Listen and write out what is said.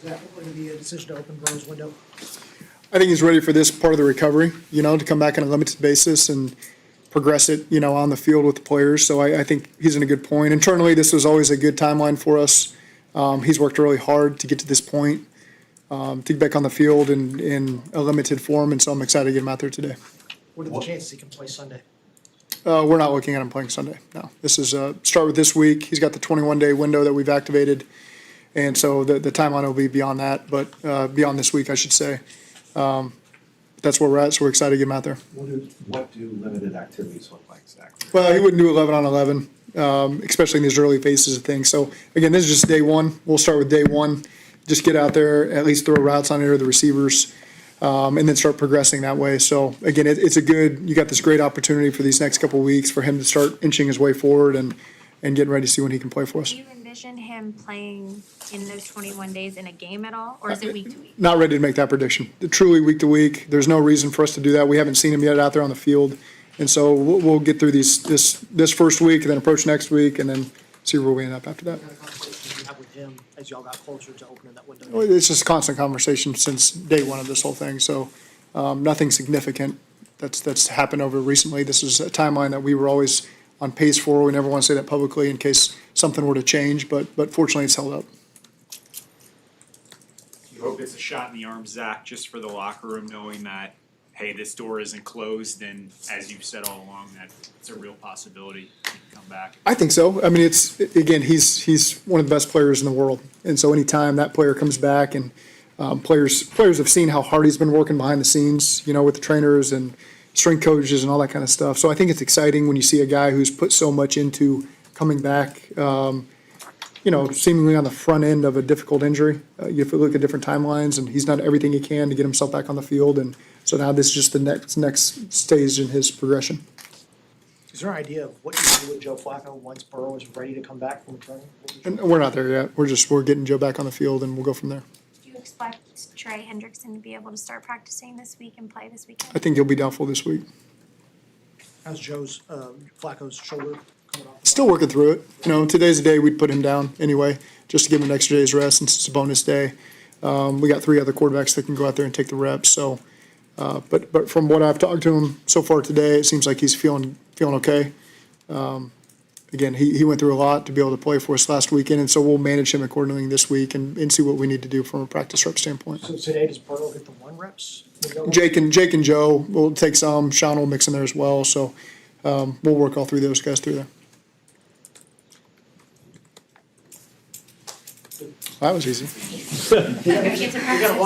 that going to be a decision to open Burrow's window? I think he's ready for this part of the recovery, to come back on a limited basis and progress it, on the field with the players. So I think he's in a good point. Internally, this was always a good timeline for us. He's worked really hard to get to this point, to get back on the field in a limited form, and so I'm excited to get him out there today. What are the chances he can play Sunday? We're not looking at him playing Sunday, no. This is, start with this week. He's got the 21-day window that we've activated, and so the timeline will be beyond that, but beyond this week, I should say. That's where we're at, so we're excited to get him out there. What do limited activities look like, Zach? Well, he wouldn't do 11 on 11, especially in these early phases of things. So, again, this is just day one. We'll start with day one. Just get out there, at least throw routes on there to the receivers, and then start progressing that way. So, again, you got this great opportunity for these next couple of weeks for him to start inching his way forward and getting ready to see when he can play for us. Do you envision him playing in those 21 days in a game at all, or is it week to week? Not ready to make that prediction. Truly week to week. There's no reason for us to do that. We haven't seen him yet out there on the field. And so we'll get through this first week and then approach next week and then see where we end up after that. What kind of conversations do you have with him as y'all got closer to opening that window? Well, it's just a constant conversation since day one of this whole thing. So nothing significant that's happened over recently. This is a timeline that we were always on pace for. We never want to say that publicly in case something were to change, but fortunately it's held up. You hope it's a shot in the arm, Zach, just for the locker room, knowing that, hey, this door isn't closed, and as you've said all along, that it's a real possibility he can come back. I think so. I mean, he's one of the best players in the world, and so anytime that player comes back, and players have seen how hard he's been working behind the scenes, with the trainers and strength coaches and all that kind of stuff. So I think it's exciting when you see a guy who's put so much into coming back, seemingly on the front end of a difficult injury. You have to look at different timelines, and he's done everything he can to get himself back on the field, and so now this is just the next stage in his progression. Is there an idea of what you do with Joe Flacco once Burrow is ready to come back from training? And we're not there yet. We're getting Joe back on the field, and we'll go from there. Do you expect Trey Hendrickson to be able to start practicing this week and play this weekend? I think he'll be doubtful this week. How's Flacco's shoulder coming off? Still working through it. Today's the day we'd put him down anyway, just to give him an extra day's rest since it's a bonus day. We got 3 other quarterbacks that can go out there and take the reps. So, but from what I've talked to him so far today, it seems like he's feeling okay. Again, he went through a lot to be able to play for us last weekend, and so we'll manage him accordingly this week and see what we need to do from a practice rep standpoint. So today, does Burrow get the 1 reps? Jake and Joe will take some. Sean will mix in there as well. So we'll work all 3 of those guys through there. That was easy. Get to practice.